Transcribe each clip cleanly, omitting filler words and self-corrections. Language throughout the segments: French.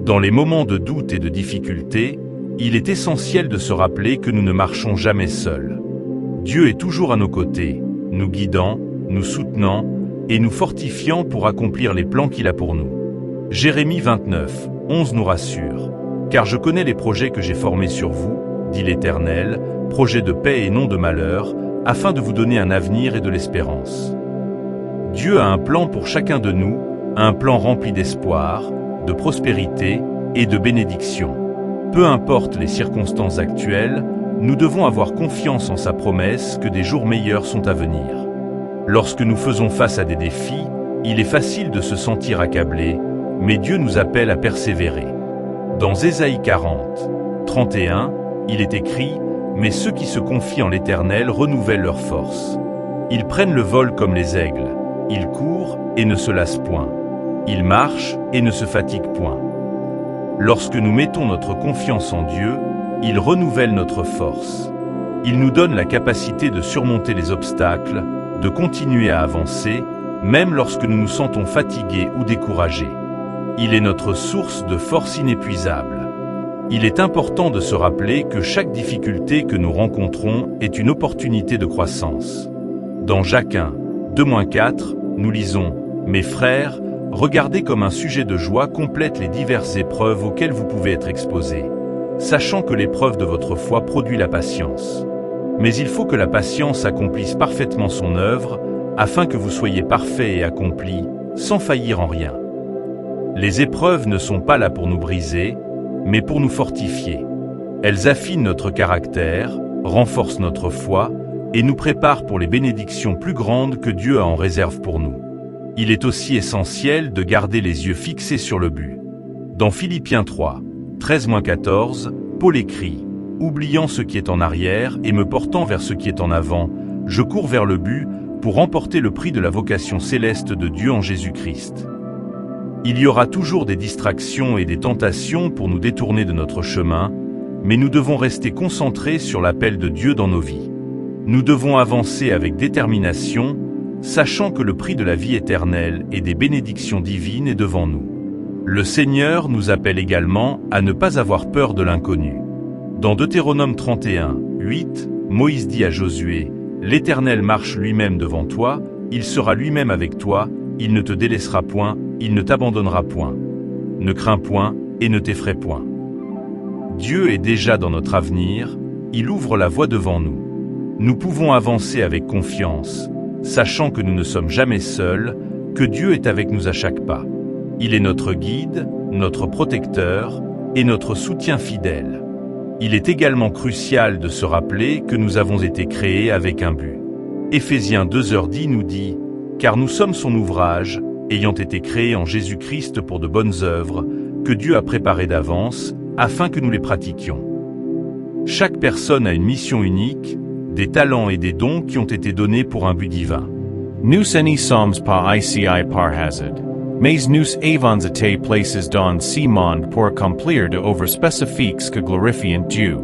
Dans les moments de doute et de difficulté, il est essentiel de se rappeler que nous ne marchons jamais seuls. Dieu est toujours à nos côtés, nous guidant, nous soutenant et nous fortifiant pour accomplir les plans qu'il a pour nous. Jérémie 29, 11 nous rassure. « Car je connais les projets que j'ai formés sur vous, dit l'Éternel, projets de paix et non de malheur, afin de vous donner un avenir et de l'espérance. » Dieu a un plan pour chacun de nous, un plan rempli d'espoir, de prospérité et de bénédiction. Peu importe les circonstances actuelles, nous devons avoir confiance en sa promesse que des jours meilleurs sont à venir. Lorsque nous faisons face à des défis, il est facile de se sentir accablé, mais Dieu nous appelle à persévérer. Dans Ésaïe 40, 31, il est écrit « Mais ceux qui se confient en l'Éternel renouvellent leurs forces. Ils prennent le vol comme les aigles, ils courent et ne se lassent point. Ils marchent et ne se fatiguent point. » Lorsque nous mettons notre confiance en Dieu, il renouvelle notre force. Il nous donne la capacité de surmonter les obstacles, de continuer à avancer, même lorsque nous nous sentons fatigués ou découragés. Il est notre source de force inépuisable. Il est important de se rappeler que chaque difficulté que nous rencontrons est une opportunité de croissance. Dans Jacques 1, 2-4, nous lisons « Mes frères, regardez comme un sujet de joie complète les diverses épreuves auxquelles vous pouvez être exposés, sachant que l'épreuve de votre foi produit la patience. Mais il faut que la patience accomplisse parfaitement son œuvre, afin que vous soyez parfaits et accomplis, sans faillir en rien. » Les épreuves ne sont pas là pour nous briser, mais pour nous fortifier. Elles affinent notre caractère, renforcent notre foi et nous préparent pour les bénédictions plus grandes que Dieu a en réserve pour nous. Il est aussi essentiel de garder les yeux fixés sur le but. Dans Philippiens 3, 13-14, Paul écrit « Oubliant ce qui est en arrière et me portant vers ce qui est en avant, je cours vers le but pour remporter le prix de la vocation céleste de Dieu en Jésus-Christ. » Il y aura toujours des distractions et des tentations pour nous détourner de notre chemin, mais nous devons rester concentrés sur l'appel de Dieu dans nos vies. Nous devons avancer avec détermination, sachant que le prix de la vie éternelle et des bénédictions divines est devant nous. Le Seigneur nous appelle également à ne pas avoir peur de l'inconnu. Dans Deutéronome 31, 8, Moïse dit à Josué « L'Éternel marche lui-même devant toi, il sera lui-même avec toi, il ne te délaissera point, il ne t'abandonnera point. Ne crains point et ne t'effraie point. » Dieu est déjà dans notre avenir, il ouvre la voie devant nous. Nous pouvons avancer avec confiance, sachant que nous ne sommes jamais seuls, que Dieu est avec nous à chaque pas. Il est notre guide, notre protecteur et notre soutien fidèle. Il est également crucial de se rappeler que nous avons été créés avec un but. Éphésiens 2:10 nous dit « Car nous sommes son ouvrage, ayant été créés en Jésus-Christ pour de bonnes œuvres, que Dieu a préparées d'avance, afin que nous les pratiquions. » Chaque personne a une mission unique, des talents et des dons qui ont été donnés pour un but divin. Nous any sommes pas ici par hasard, mais nous avons été places dans ce monde pour accomplir de œuvres spécifiques que glorifient Dieu.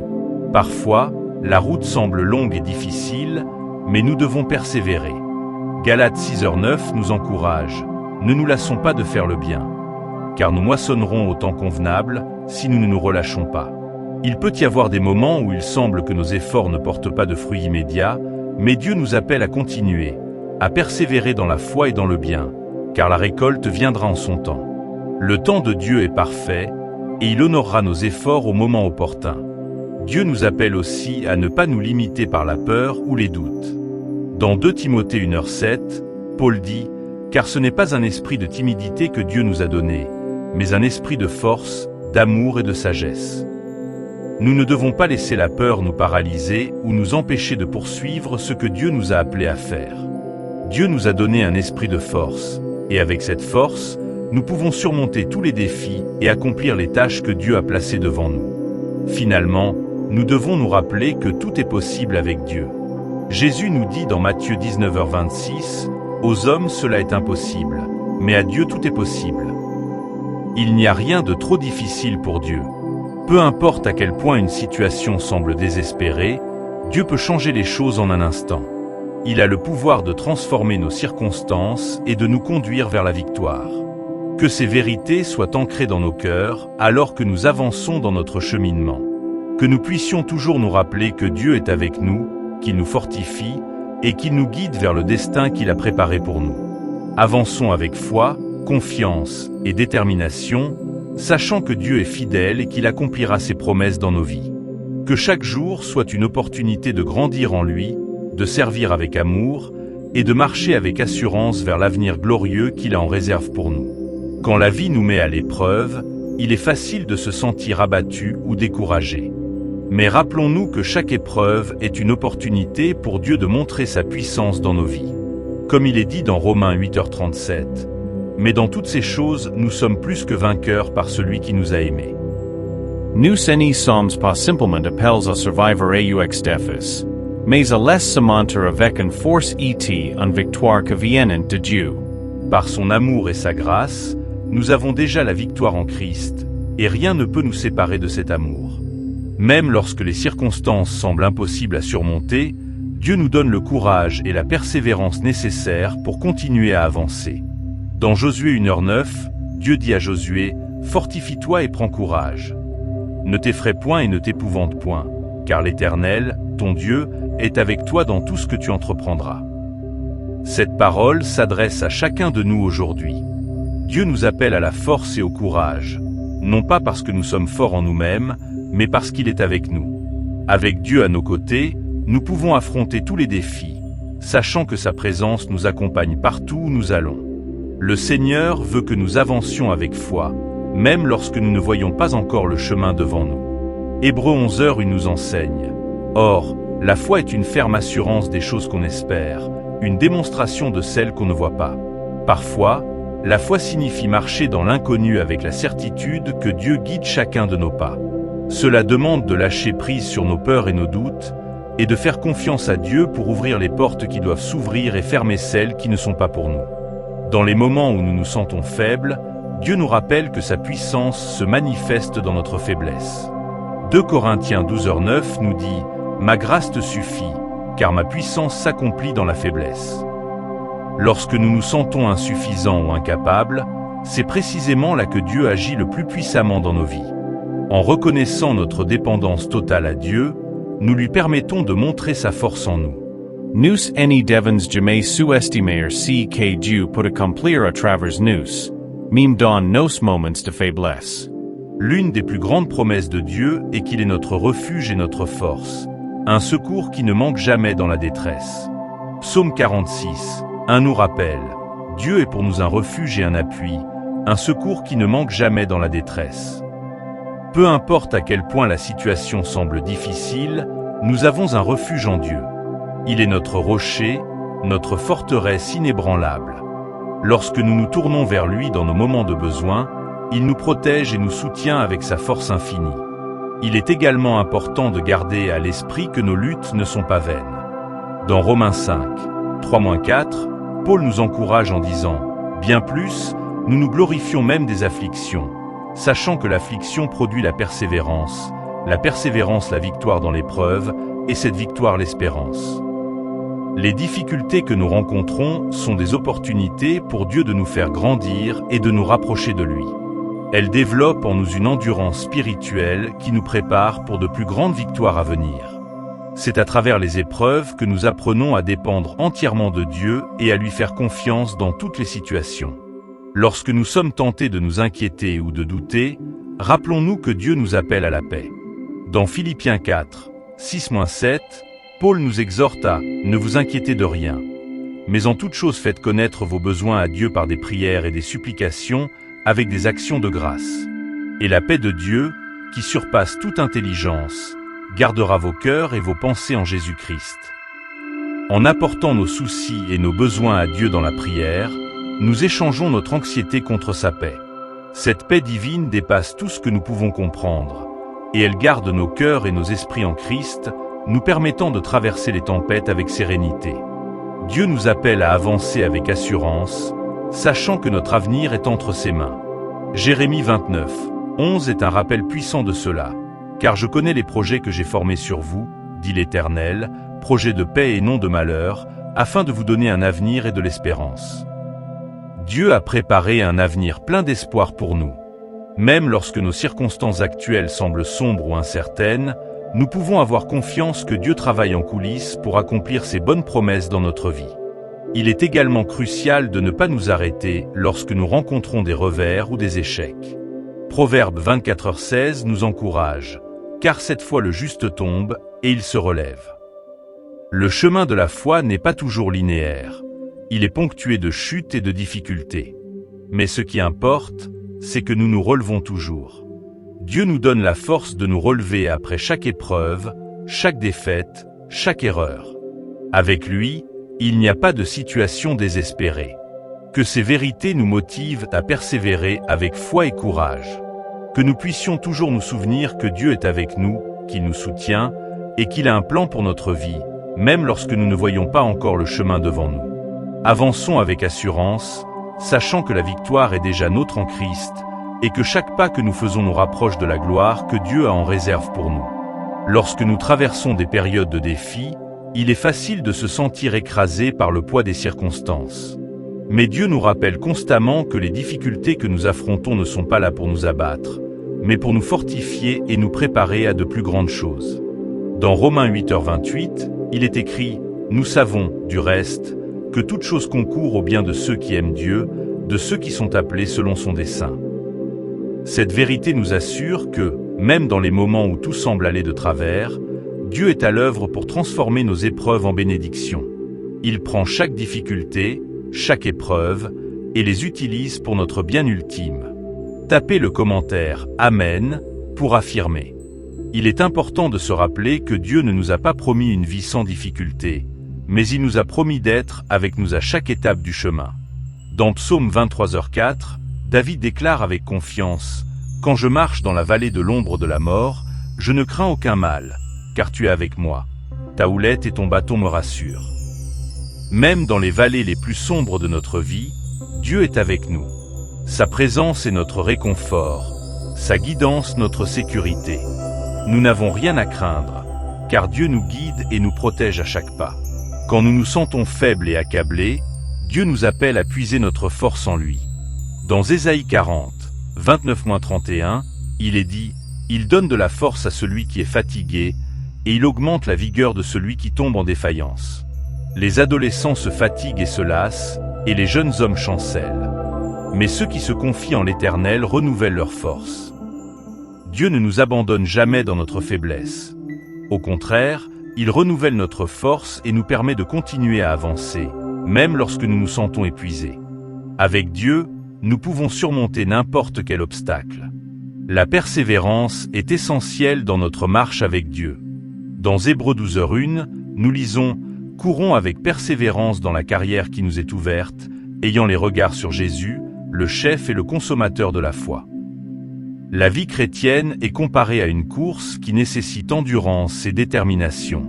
Parfois, la route semble longue et difficile, mais nous devons persévérer. Galates 6:9 nous encourage. Ne nous lassons pas de faire le bien, car nous moissonnerons au temps convenable si nous ne nous relâchons pas. Il peut y avoir des moments où il semble que nos efforts ne portent pas de fruits immédiats, mais Dieu nous appelle à continuer, à persévérer dans la foi et dans le bien, car la récolte viendra en son temps. Le temps de Dieu est parfait, et il honorera nos efforts au moment opportun. Dieu nous appelle aussi à ne pas nous limiter par la peur ou les doutes. Dans 2 Timothée 1:7, Paul dit « Car ce n'est pas un esprit de timidité que Dieu nous a donné, mais un esprit de force, d'amour et de sagesse. » Nous ne devons pas laisser la peur nous paralyser ou nous empêcher de poursuivre ce que Dieu nous a appelés à faire. Dieu nous a donné un esprit de force, et avec cette force, nous pouvons surmonter tous les défis et accomplir les tâches que Dieu a placées devant nous. Finalement, nous devons nous rappeler que tout est possible avec Dieu. Jésus nous dit dans Matthieu 19:26, « Aux hommes cela est impossible, mais à Dieu tout est possible. » Il n'y a rien de trop difficile pour Dieu. Peu importe à quel point une situation semble désespérée, Dieu peut changer les choses en un instant. Il a le pouvoir de transformer nos circonstances et de nous conduire vers la victoire. Que ces vérités soient ancrées dans nos cœurs alors que nous avançons dans notre cheminement. Que nous puissions toujours nous rappeler que Dieu est avec nous, qu'il nous fortifie et qu'il nous guide vers le destin qu'il a préparé pour nous. Avançons avec foi, confiance et détermination, sachant que Dieu est fidèle et qu'il accomplira ses promesses dans nos vies. Que chaque jour soit une opportunité de grandir en lui, de servir avec amour et de marcher avec assurance vers l'avenir glorieux qu'il a en réserve pour nous. Quand la vie nous met à l'épreuve, il est facile de se sentir abattu ou découragé. Mais rappelons-nous que chaque épreuve est une opportunité pour Dieu de montrer sa puissance dans nos vies. Comme il est dit dans Romains 8h37, « Mais dans toutes ces choses, nous sommes plus que vainqueurs par celui qui nous a aimés. » Nous eni sommes pas simplement appels à survivre aux défis, mais à les surmonter avec une force et une victoire qui viennent de Dieu. Par son amour et sa grâce, nous avons déjà la victoire en Christ, et rien ne peut nous séparer de cet amour. Même lorsque les circonstances semblent impossibles à surmonter, Dieu nous donne le courage et la persévérance nécessaires pour continuer à avancer. Dans Josué 1h09, Dieu dit à Josué, « Fortifie-toi et prends courage. Ne t'effraie point et ne t'épouvante point, car l'Éternel, ton Dieu, est avec toi dans tout ce que tu entreprendras. » Cette parole s'adresse à chacun de nous aujourd'hui. Dieu nous appelle à la force et au courage, non pas parce que nous sommes forts en nous-mêmes, mais parce qu'il est avec nous. Avec Dieu à nos côtés, nous pouvons affronter tous les défis, sachant que sa présence nous accompagne partout où nous allons. Le Seigneur veut que nous avancions avec foi, même lorsque nous ne voyons pas encore le chemin devant nous. Hébreux 11h nous enseigne. Or, la foi est une ferme assurance des choses qu'on espère, une démonstration de celles qu'on ne voit pas. Parfois, la foi signifie marcher dans l'inconnu avec la certitude que Dieu guide chacun de nos pas. Cela demande de lâcher prise sur nos peurs et nos doutes, et de faire confiance à Dieu pour ouvrir les portes qui doivent s'ouvrir et fermer celles qui ne sont pas pour nous. Dans les moments où nous nous sentons faibles, Dieu nous rappelle que sa puissance se manifeste dans notre faiblesse. 2 Corinthiens 12h9 nous dit « Ma grâce te suffit, car ma puissance s'accomplit dans la faiblesse. » Lorsque nous nous sentons insuffisants ou incapables, c'est précisément là que Dieu agit le plus puissamment dans nos vies. En reconnaissant notre dépendance totale à Dieu, nous lui permettons de montrer sa force en nous. Nous eni devons jamais sous-estimer si que Dieu peut accomplir à travers nous, même dans nos moments de faiblesse. L'une des plus grandes promesses de Dieu est qu'il est notre refuge et notre force, un secours qui ne manque jamais dans la détresse. Psaume 46, 1 nous rappelle, Dieu est pour nous un refuge et un appui, un secours qui ne manque jamais dans la détresse. Peu importe à quel point la situation semble difficile, nous avons un refuge en Dieu. Il est notre rocher, notre forteresse inébranlable. Lorsque nous nous tournons vers lui dans nos moments de besoin, il nous protège et nous soutient avec sa force infinie. Il est également important de garder à l'esprit que nos luttes ne sont pas vaines. Dans Romains 5, 3-4, Paul nous encourage en disant « Bien plus, nous nous glorifions même des afflictions, sachant que l'affliction produit la persévérance la victoire dans l'épreuve, et cette victoire l'espérance. » Les difficultés que nous rencontrons sont des opportunités pour Dieu de nous faire grandir et de nous rapprocher de lui. Elles développent en nous une endurance spirituelle qui nous prépare pour de plus grandes victoires à venir. C'est à travers les épreuves que nous apprenons à dépendre entièrement de Dieu et à lui faire confiance dans toutes les situations. Lorsque nous sommes tentés de nous inquiéter ou de douter, rappelons-nous que Dieu nous appelle à la paix. Dans Philippiens 4, 6-7, Paul nous exhorte à « Ne vous inquiétez de rien, mais en toute chose faites connaître vos besoins à Dieu par des prières et des supplications avec des actions de grâce. Et la paix de Dieu, qui surpasse toute intelligence, gardera vos cœurs et vos pensées en Jésus-Christ. » En apportant nos soucis et nos besoins à Dieu dans la prière, nous échangeons notre anxiété contre sa paix. Cette paix divine dépasse tout ce que nous pouvons comprendre, et elle garde nos cœurs et nos esprits en Christ, nous permettant de traverser les tempêtes avec sérénité. Dieu nous appelle à avancer avec assurance, sachant que notre avenir est entre ses mains. Jérémie 29, 11 est un rappel puissant de cela. « Car je connais les projets que j'ai formés sur vous, dit l'Éternel, projets de paix et non de malheur, afin de vous donner un avenir et de l'espérance. » Dieu a préparé un avenir plein d'espoir pour nous. Même lorsque nos circonstances actuelles semblent sombres ou incertaines, nous pouvons avoir confiance que Dieu travaille en coulisses pour accomplir ses bonnes promesses dans notre vie. Il est également crucial de ne pas nous arrêter lorsque nous rencontrons des revers ou des échecs. Proverbe 24h16 nous encourage, car cette fois le juste tombe et il se relève. Le chemin de la foi n'est pas toujours linéaire. Il est ponctué de chutes et de difficultés. Mais ce qui importe, c'est que nous nous relevons toujours. Dieu nous donne la force de nous relever après chaque épreuve, chaque défaite, chaque erreur. Avec lui, il n'y a pas de situation désespérée. Que ces vérités nous motivent à persévérer avec foi et courage. Que nous puissions toujours nous souvenir que Dieu est avec nous, qu'il nous soutient, et qu'il a un plan pour notre vie, même lorsque nous ne voyons pas encore le chemin devant nous. Avançons avec assurance, sachant que la victoire est déjà nôtre en Christ, et que chaque pas que nous faisons nous rapproche de la gloire que Dieu a en réserve pour nous. Lorsque nous traversons des périodes de défis, il est facile de se sentir écrasé par le poids des circonstances. Mais Dieu nous rappelle constamment que les difficultés que nous affrontons ne sont pas là pour nous abattre, mais pour nous fortifier et nous préparer à de plus grandes choses. Dans Romains 8h28, il est écrit « Nous savons, du reste, que toute chose concourt au bien de ceux qui aiment Dieu, de ceux qui sont appelés selon son dessein. » Cette vérité nous assure que, même dans les moments où tout semble aller de travers, Dieu est à l'œuvre pour transformer nos épreuves en bénédictions. Il prend chaque difficulté, chaque épreuve, et les utilise pour notre bien ultime. Tapez le commentaire « Amen » pour affirmer. Il est important de se rappeler que Dieu ne nous a pas promis une vie sans difficulté, mais il nous a promis d'être avec nous à chaque étape du chemin. Dans Psaume 23h4, David déclare avec confiance « Quand je marche dans la vallée de l'ombre de la mort, je ne crains aucun mal, car tu es avec moi. Ta houlette et ton bâton me rassurent. » Même dans les vallées les plus sombres de notre vie, Dieu est avec nous. Sa présence est notre réconfort, sa guidance notre sécurité. Nous n'avons rien à craindre, car Dieu nous guide et nous protège à chaque pas. Quand nous nous sentons faibles et accablés, Dieu nous appelle à puiser notre force en lui. Dans Ésaïe 40, 29-31, il est dit « Il donne de la force à celui qui est fatigué, et il augmente la vigueur de celui qui tombe en défaillance. » Les adolescents se fatiguent et se lassent, et les jeunes hommes chancellent. Mais ceux qui se confient en l'Éternel renouvellent leur force. Dieu ne nous abandonne jamais dans notre faiblesse. Au contraire, il renouvelle notre force et nous permet de continuer à avancer, même lorsque nous nous sentons épuisés. Avec Dieu, nous pouvons surmonter n'importe quel obstacle. La persévérance est essentielle dans notre marche avec Dieu. Dans Hébreux 12h1, nous lisons « Courons avec persévérance dans la carrière qui nous est ouverte, ayant les regards sur Jésus, le chef et le consommateur de la foi. » La vie chrétienne est comparée à une course qui nécessite endurance et détermination.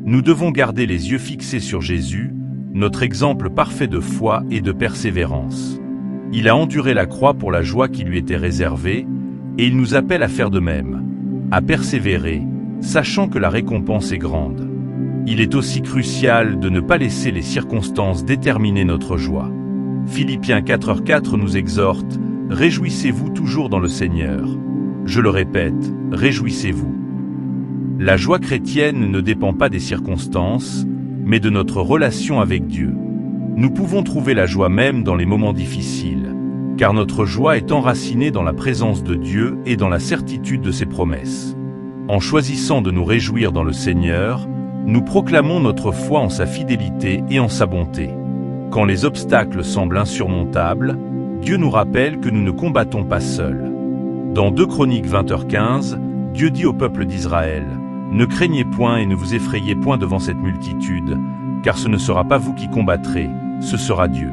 Nous devons garder les yeux fixés sur Jésus, notre exemple parfait de foi et de persévérance. Il a enduré la croix pour la joie qui lui était réservée, et il nous appelle à faire de même, à persévérer, sachant que la récompense est grande. Il est aussi crucial de ne pas laisser les circonstances déterminer notre joie. Philippiens 4h4 nous exhorte « Réjouissez-vous toujours dans le Seigneur ». Je le répète, réjouissez-vous. La joie chrétienne ne dépend pas des circonstances, mais de notre relation avec Dieu. Nous pouvons trouver la joie même dans les moments difficiles, car notre joie est enracinée dans la présence de Dieu et dans la certitude de ses promesses. En choisissant de nous réjouir dans le Seigneur, nous proclamons notre foi en sa fidélité et en sa bonté. Quand les obstacles semblent insurmontables, Dieu nous rappelle que nous ne combattons pas seuls. Dans 2 Chroniques 20h15, Dieu dit au peuple d'Israël « Ne craignez point et ne vous effrayez point devant cette multitude, car ce ne sera pas vous qui combattrez, ce sera Dieu. »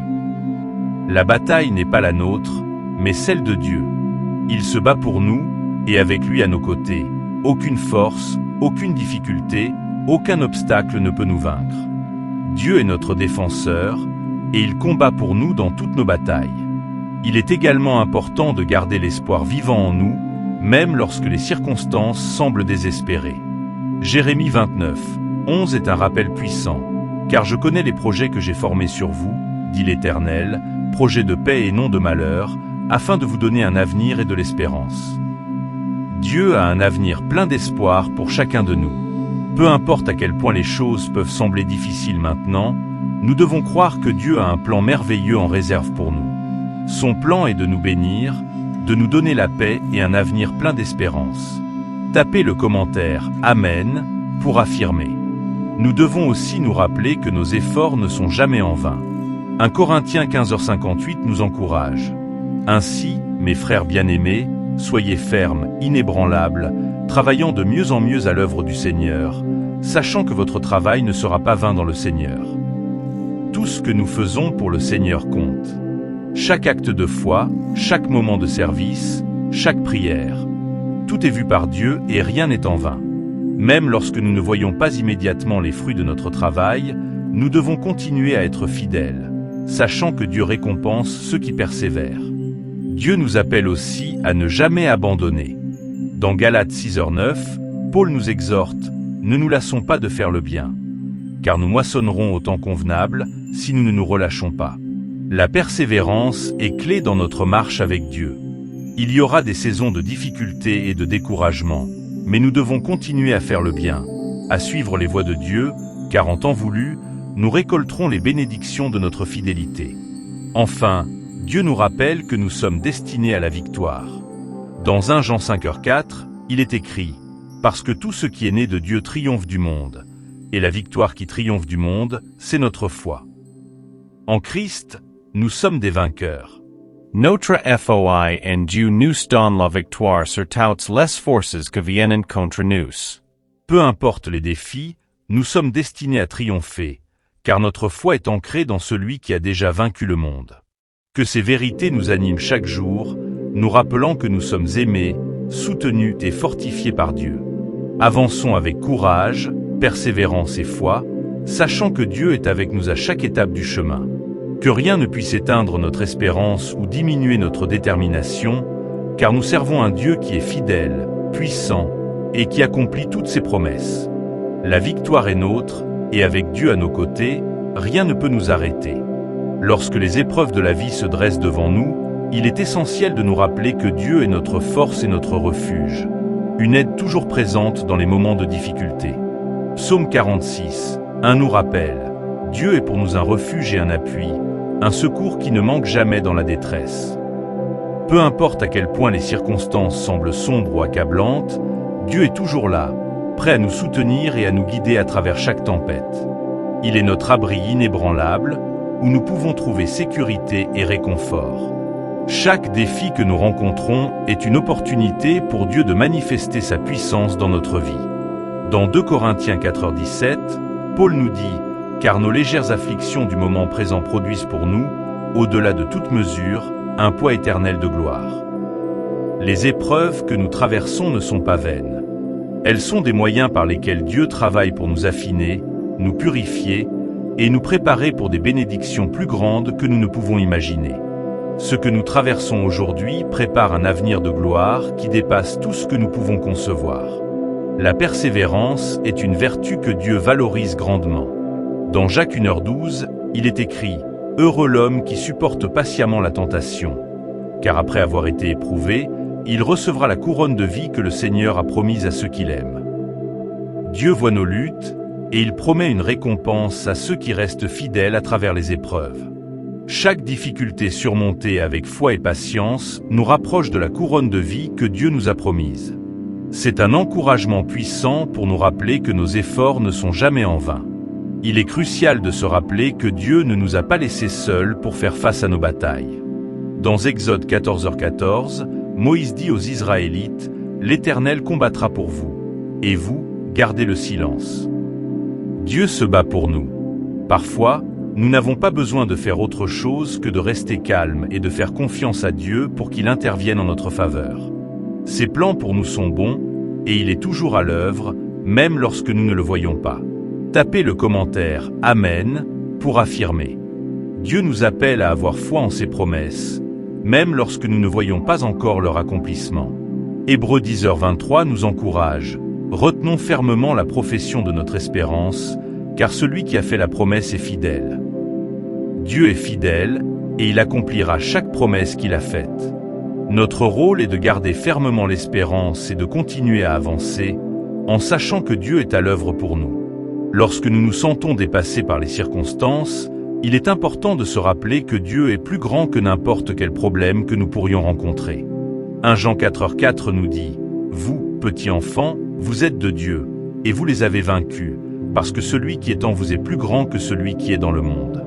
La bataille n'est pas la nôtre, mais celle de Dieu. Il se bat pour nous, et avec lui à nos côtés, aucune force, aucune difficulté, aucun obstacle ne peut nous vaincre. Dieu est notre défenseur, et il combat pour nous dans toutes nos batailles. Il est également important de garder l'espoir vivant en nous, même lorsque les circonstances semblent désespérées. Jérémie 29:11 est un rappel puissant, car je connais les projets que j'ai formés sur vous, dit l'Éternel, projet de paix et non de malheur, afin de vous donner un avenir et de l'espérance. Dieu a un avenir plein d'espoir pour chacun de nous. Peu importe à quel point les choses peuvent sembler difficiles maintenant, nous devons croire que Dieu a un plan merveilleux en réserve pour nous. Son plan est de nous bénir, de nous donner la paix et un avenir plein d'espérance. Tapez le commentaire « Amen » pour affirmer. Nous devons aussi nous rappeler que nos efforts ne sont jamais en vain. 1 Corinthiens 15h58 nous encourage. Ainsi, mes frères bien-aimés, soyez fermes, inébranlables, travaillant de mieux en mieux à l'œuvre du Seigneur, sachant que votre travail ne sera pas vain dans le Seigneur. Tout ce que nous faisons pour le Seigneur compte. Chaque acte de foi, chaque moment de service, chaque prière. Tout est vu par Dieu et rien n'est en vain. Même lorsque nous ne voyons pas immédiatement les fruits de notre travail, nous devons continuer à être fidèles, sachant que Dieu récompense ceux qui persévèrent. Dieu nous appelle aussi à ne jamais abandonner. Dans Galates 6h9, Paul nous exhorte « Ne nous lassons pas de faire le bien, car nous moissonnerons au temps convenable si nous ne nous relâchons pas. » La persévérance est clé dans notre marche avec Dieu. Il y aura des saisons de difficultés et de découragement, mais nous devons continuer à faire le bien, à suivre les voies de Dieu, car en temps voulu, nous récolterons les bénédictions de notre fidélité. Enfin, Dieu nous rappelle que nous sommes destinés à la victoire. Dans 1 Jean 5h4, il est écrit « Parce que tout ce qui est né de Dieu triomphe du monde, et la victoire qui triomphe du monde, c'est notre foi. » En Christ, nous sommes des vainqueurs. Notre foi en Dieu nous donne la victoire sur toutes les forces que viennent contre nous. Peu importe les défis, nous sommes destinés à triompher, car notre foi est ancrée dans celui qui a déjà vaincu le monde. Que ces vérités nous animent chaque jour, nous rappelant que nous sommes aimés, soutenus et fortifiés par Dieu. Avançons avec courage, persévérance et foi, sachant que Dieu est avec nous à chaque étape du chemin. Que rien ne puisse éteindre notre espérance ou diminuer notre détermination, car nous servons un Dieu qui est fidèle, puissant et qui accomplit toutes ses promesses. La victoire est nôtre, et avec Dieu à nos côtés, rien ne peut nous arrêter. Lorsque les épreuves de la vie se dressent devant nous, il est essentiel de nous rappeler que Dieu est notre force et notre refuge, une aide toujours présente dans les moments de difficulté. Psaume 46, 1 nous rappelle « Dieu est pour nous un refuge et un appui, un secours qui ne manque jamais dans la détresse. » Peu importe à quel point les circonstances semblent sombres ou accablantes, Dieu est toujours là, prêt à nous soutenir et à nous guider à travers chaque tempête. Il est notre abri inébranlable, où nous pouvons trouver sécurité et réconfort. Chaque défi que nous rencontrons est une opportunité pour Dieu de manifester sa puissance dans notre vie. Dans 2 Corinthiens 4h17, Paul nous dit « Car nos légères afflictions du moment présent produisent pour nous, au-delà de toute mesure, un poids éternel de gloire. » Les épreuves que nous traversons ne sont pas vaines. Elles sont des moyens par lesquels Dieu travaille pour nous affiner, nous purifier et nous préparer pour des bénédictions plus grandes que nous ne pouvons imaginer. Ce que nous traversons aujourd'hui prépare un avenir de gloire qui dépasse tout ce que nous pouvons concevoir. La persévérance est une vertu que Dieu valorise grandement. Dans Jacques 1h12, il est écrit « Heureux l'homme qui supporte patiemment la tentation, car après avoir été éprouvé, il recevra la couronne de vie que le Seigneur a promise à ceux qui l'aiment. » Dieu voit nos luttes et il promet une récompense à ceux qui restent fidèles à travers les épreuves. Chaque difficulté surmontée avec foi et patience nous rapproche de la couronne de vie que Dieu nous a promise. C'est un encouragement puissant pour nous rappeler que nos efforts ne sont jamais en vain. Il est crucial de se rappeler que Dieu ne nous a pas laissés seuls pour faire face à nos batailles. Dans Exode 14h14, Moïse dit aux Israélites « L'Éternel combattra pour vous, et vous, gardez le silence. » Dieu se bat pour nous. Parfois, nous n'avons pas besoin de faire autre chose que de rester calmes et de faire confiance à Dieu pour qu'il intervienne en notre faveur. Ses plans pour nous sont bons, et il est toujours à l'œuvre, même lorsque nous ne le voyons pas. Tapez le commentaire « Amen » pour affirmer. Dieu nous appelle à avoir foi en ses promesses, même lorsque nous ne voyons pas encore leur accomplissement. Hébreux 10h23 nous encourage. Retenons fermement la profession de notre espérance, car celui qui a fait la promesse est fidèle. Dieu est fidèle, et il accomplira chaque promesse qu'il a faite. Notre rôle est de garder fermement l'espérance et de continuer à avancer, en sachant que Dieu est à l'œuvre pour nous. Lorsque nous nous sentons dépassés par les circonstances, il est important de se rappeler que Dieu est plus grand que n'importe quel problème que nous pourrions rencontrer. 1 Jean 4,4 nous dit « Vous, petits enfants, vous êtes de Dieu, et vous les avez vaincus, parce que celui qui est en vous est plus grand que celui qui est dans le monde. »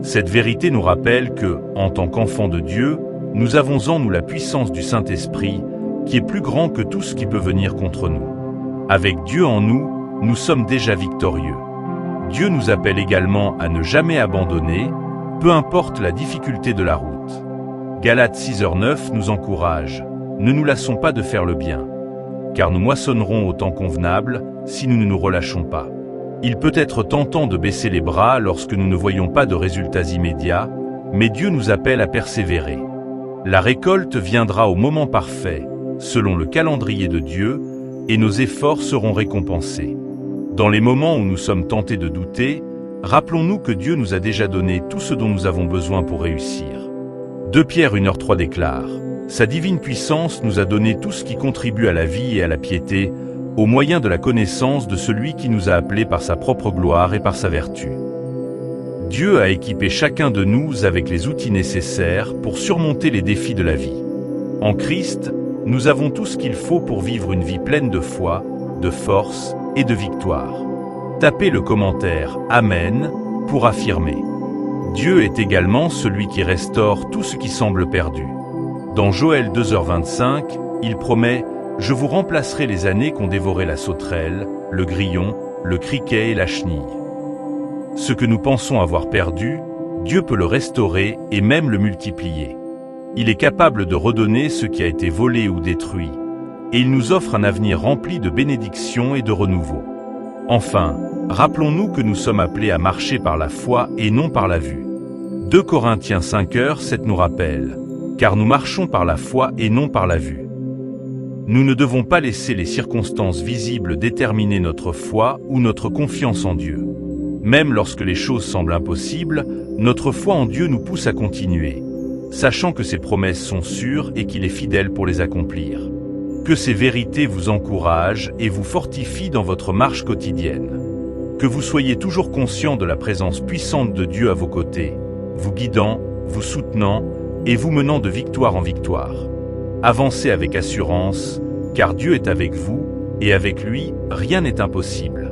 Cette vérité nous rappelle que, en tant qu'enfants de Dieu, nous avons en nous la puissance du Saint-Esprit, qui est plus grand que tout ce qui peut venir contre nous. Avec Dieu en nous, nous sommes déjà victorieux. Dieu nous appelle également à ne jamais abandonner, peu importe la difficulté de la route. Galates 6h9 nous encourage, ne nous lassons pas de faire le bien, car nous moissonnerons au temps convenable si nous ne nous relâchons pas. Il peut être tentant de baisser les bras lorsque nous ne voyons pas de résultats immédiats, mais Dieu nous appelle à persévérer. La récolte viendra au moment parfait, selon le calendrier de Dieu, et nos efforts seront récompensés. Dans les moments où nous sommes tentés de douter, rappelons-nous que Dieu nous a déjà donné tout ce dont nous avons besoin pour réussir. 2 Pierre 1h3 déclare « Sa divine puissance nous a donné tout ce qui contribue à la vie et à la piété, au moyen de la connaissance de celui qui nous a appelés par sa propre gloire et par sa vertu. » Dieu a équipé chacun de nous avec les outils nécessaires pour surmonter les défis de la vie. En Christ, nous avons tout ce qu'il faut pour vivre une vie pleine de foi, de force et de victoire. Tapez le commentaire « Amen » pour affirmer. Dieu est également celui qui restaure tout ce qui semble perdu. Dans Joël 2h25, il promet « Je vous remplacerai les années qu'ont dévoré la sauterelle, le grillon, le criquet et la chenille. » Ce que nous pensons avoir perdu, Dieu peut le restaurer et même le multiplier. Il est capable de redonner ce qui a été volé ou détruit, et il nous offre un avenir rempli de bénédictions et de renouveau. Enfin, rappelons-nous que nous sommes appelés à marcher par la foi et non par la vue. 2 Corinthiens 5h7 nous rappelle « Car nous marchons par la foi et non par la vue. » Nous ne devons pas laisser les circonstances visibles déterminer notre foi ou notre confiance en Dieu. Même lorsque les choses semblent impossibles, notre foi en Dieu nous pousse à continuer, sachant que ses promesses sont sûres et qu'il est fidèle pour les accomplir. Que ces vérités vous encouragent et vous fortifient dans votre marche quotidienne. Que vous soyez toujours conscient de la présence puissante de Dieu à vos côtés, vous guidant, vous soutenant et vous menant de victoire en victoire. Avancez avec assurance, car Dieu est avec vous, et avec lui, rien n'est impossible.